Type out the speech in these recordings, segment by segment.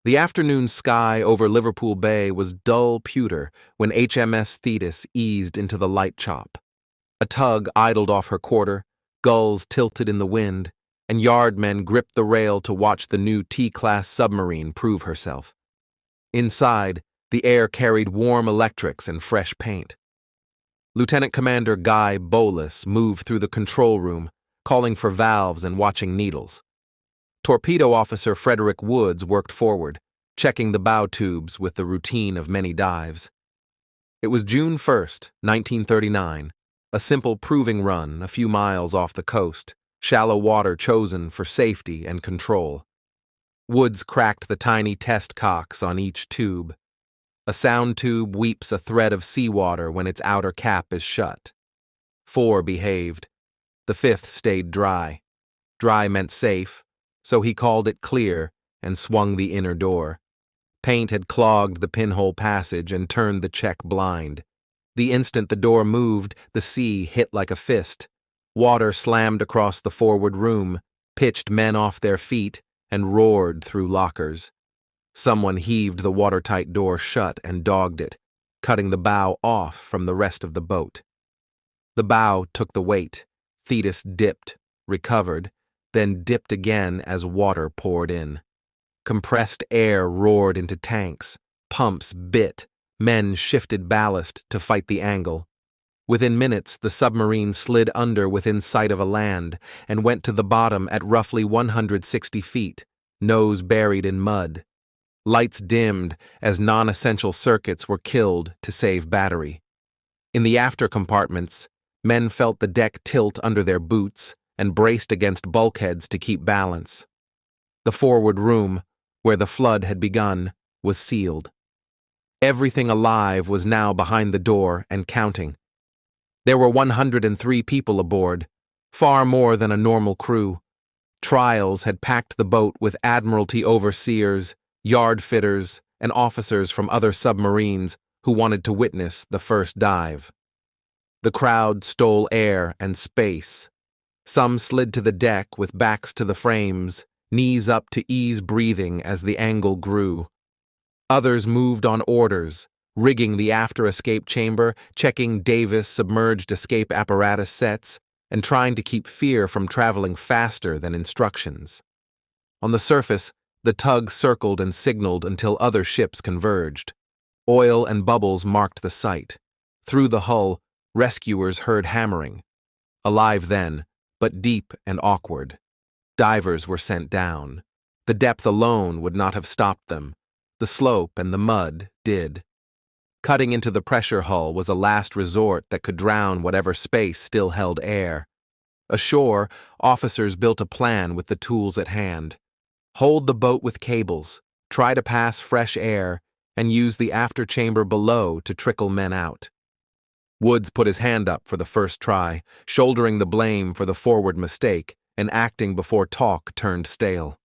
The afternoon sky over Liverpool Bay was dull pewter when HMS Thetis eased into the light chop. A tug idled off her quarter, gulls tilted in the wind, and yardmen gripped the rail to watch the new T-class submarine prove herself. Inside, the air carried warm electrics and fresh paint. Lieutenant Commander Guy Bolus moved through the control room, calling for valves and watching needles. Torpedo Officer Frederick Woods worked forward, checking the bow tubes with the routine of many dives. It was June 1st, 1939, a simple proving run a few miles off the coast, shallow water chosen for safety and control. Woods cracked the tiny test cocks on each tube. A sound tube weeps a thread of seawater when its outer cap is shut. 4 behaved. The 5th stayed dry. Dry meant safe, so he called it clear and swung the inner door. Paint had clogged the pinhole passage and turned the check blind. The instant the door moved, the sea hit like a fist. Water slammed across the forward room, pitched men off their feet, and roared through lockers. Someone heaved the watertight door shut and dogged it, cutting the bow off from the rest of the boat. The bow took the weight. Thetis dipped, recovered, then dipped again as water poured in. Compressed air roared into tanks, pumps bit, men shifted ballast to fight the angle. Within minutes, the submarine slid under within sight of a land and went to the bottom at roughly 160 feet, nose buried in mud. Lights dimmed as non-essential circuits were killed to save battery. In the after compartments, men felt the deck tilt under their boots and braced against bulkheads to keep balance. The forward room, where the flood had begun, was sealed. Everything alive was now behind the door and counting. There were 103 people aboard, far more than a normal crew. Trials had packed the boat with Admiralty overseers, yard fitters, and officers from other submarines who wanted to witness the first dive. The crowd stole air and space. Some slid to the deck with backs to the frames, knees up to ease breathing as the angle grew. Others moved on orders, rigging the after-escape chamber, checking Davis submerged escape apparatus sets, and trying to keep fear from traveling faster than instructions. On the surface, the tug circled and signaled until other ships converged. Oil and bubbles marked the site. Through the hull, rescuers heard hammering. Alive then, but deep and awkward. Divers were sent down. The depth alone would not have stopped them. The slope and the mud did. Cutting into the pressure hull was a last resort that could drown whatever space still held air. Ashore, officers built a plan with the tools at hand. Hold the boat with cables, try to pass fresh air, and use the after chamber below to trickle men out. Woods put his hand up for the first try, shouldering the blame for the forward mistake and acting before talk turned stale.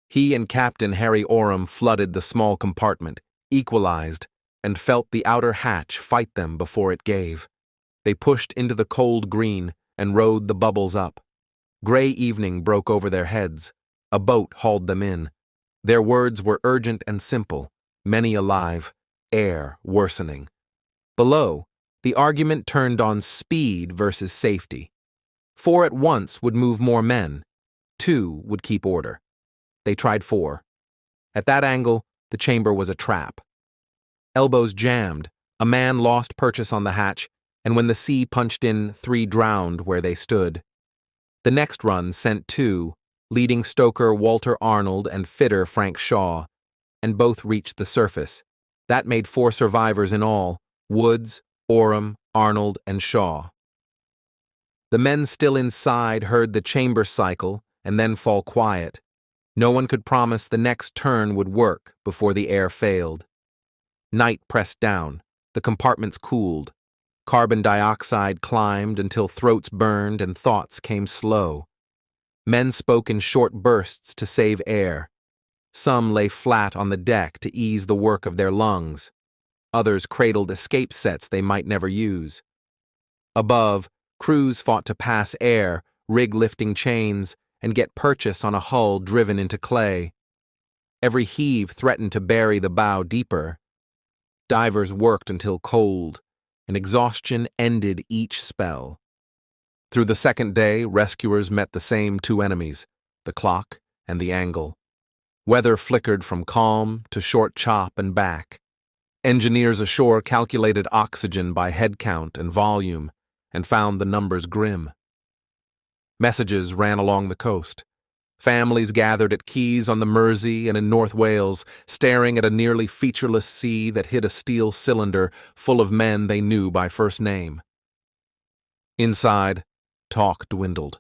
He and Captain Harry Oram flooded the small compartment, equalized, and felt the outer hatch fight them before it gave. They pushed into the cold green and rode the bubbles up. Gray evening broke over their heads. A boat hauled them in. Their words were urgent and simple, many alive, air worsening. Below, the argument turned on speed versus safety. 4 at once would move more men. 2 would keep order. They tried 4. At that angle, the chamber was a trap. Elbows jammed, a man lost purchase on the hatch, and when the sea punched in, 3 drowned where they stood. The next run sent 2, leading stoker Walter Arnold and fitter Frank Shaw, and both reached the surface. That made 4 survivors in all: Woods, Oram, Arnold, and Shaw. The men still inside heard the chamber cycle and then fall quiet. No one could promise the next turn would work before the air failed. Night pressed down. The compartments cooled. Carbon dioxide climbed until throats burned and thoughts came slow. Men spoke in short bursts to save air. Some lay flat on the deck to ease the work of their lungs. Others cradled escape sets they might never use. Above, crews fought to pass air, rig lifting chains, and get purchase on a hull driven into clay. Every heave threatened to bury the bow deeper. Divers worked until cold, and exhaustion ended each spell. Through the second day, rescuers met the same two enemies, the clock and the angle. Weather flickered from calm to short chop and back. Engineers ashore calculated oxygen by head count and volume and found the numbers grim. Messages ran along the coast. Families gathered at quays on the Mersey and in North Wales, staring at a nearly featureless sea that hid a steel cylinder full of men they knew by first name. Inside, talk dwindled.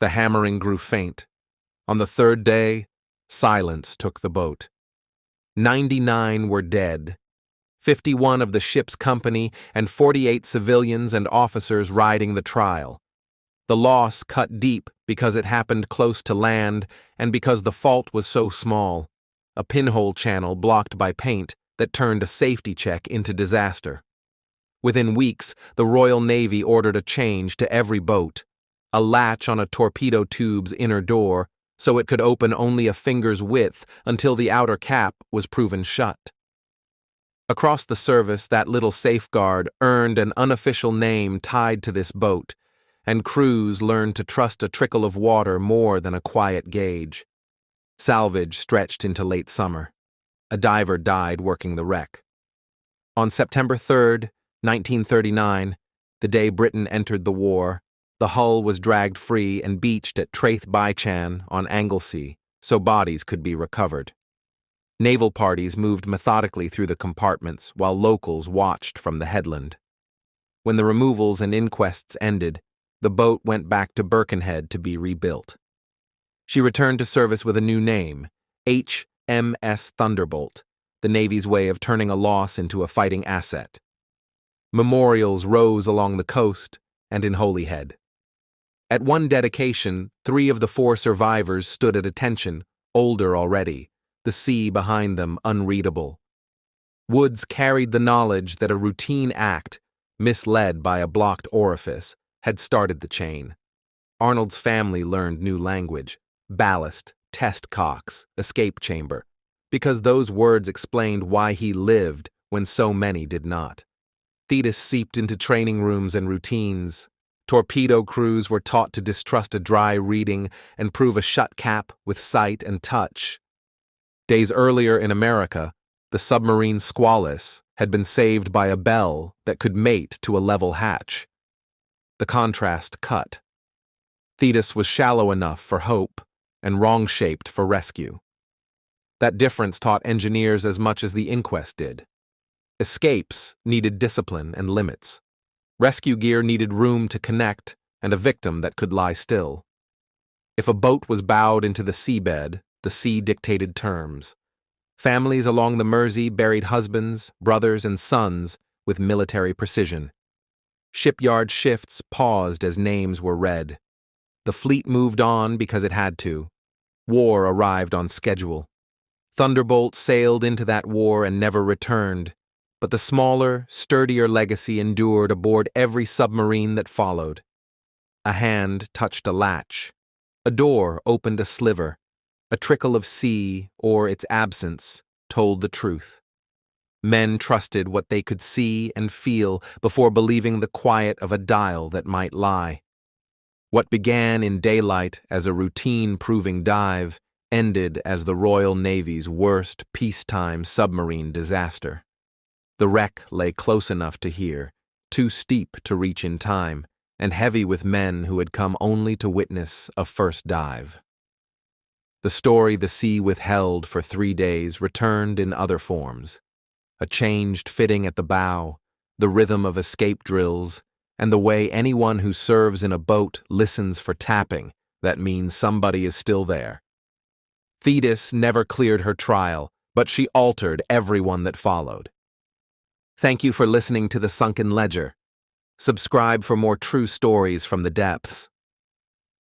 The hammering grew faint. On the third day, silence took the boat. 99 were dead. 51 of the ship's company and 48 civilians and officers riding the trial. The loss cut deep because it happened close to land and because the fault was so small, a pinhole channel blocked by paint that turned a safety check into disaster. Within weeks, the Royal Navy ordered a change to every boat, a latch on a torpedo tube's inner door so it could open only a finger's width until the outer cap was proven shut. Across the service, that little safeguard earned an unofficial name tied to this boat, and crews learned to trust a trickle of water more than a quiet gauge. Salvage stretched into late summer. A diver died working the wreck. On September 3rd, 1939, the day Britain entered the war, the hull was dragged free and beached at Traith-by-Chan on Anglesey so bodies could be recovered. Naval parties moved methodically through the compartments while locals watched from the headland. When the removals and inquests ended, the boat went back to Birkenhead to be rebuilt. She returned to service with a new name, HMS Thunderbolt, the Navy's way of turning a loss into a fighting asset. Memorials rose along the coast and in Holyhead. At one dedication, 3 of the 4 survivors stood at attention, older already, the sea behind them unreadable. Woods carried the knowledge that a routine act, misled by a blocked orifice, had started the chain. Arnold's family learned new language, ballast, test cocks, escape chamber, because those words explained why he lived when so many did not. Thetis seeped into training rooms and routines. Torpedo crews were taught to distrust a dry reading and prove a shut cap with sight and touch. Days earlier in America, the submarine Squalus had been saved by a bell that could mate to a level hatch. The contrast cut. Thetis was shallow enough for hope and wrong-shaped for rescue. That difference taught engineers as much as the inquest did. Escapes needed discipline and limits. Rescue gear needed room to connect and a victim that could lie still. If a boat was bowed into the seabed, the sea dictated terms. Families along the Mersey buried husbands, brothers, and sons with military precision. Shipyard shifts paused as names were read. The fleet moved on because it had to. War arrived on schedule. Thunderbolt sailed into that war and never returned, but the smaller, sturdier legacy endured aboard every submarine that followed. A hand touched a latch. A door opened a sliver. A trickle of sea, or its absence, told the truth. Men trusted what they could see and feel before believing the quiet of a dial that might lie. What began in daylight as a routine-proving dive ended as the Royal Navy's worst peacetime submarine disaster. The wreck lay close enough to hear, too steep to reach in time, and heavy with men who had come only to witness a first dive. The story the sea withheld for 3 days returned in other forms. A changed fitting at the bow, the rhythm of escape drills, and the way anyone who serves in a boat listens for tapping that means somebody is still there. Thetis never cleared her trial, but she altered everyone that followed. Thank you for listening to the Sunken Ledger. Subscribe for more true stories from the depths.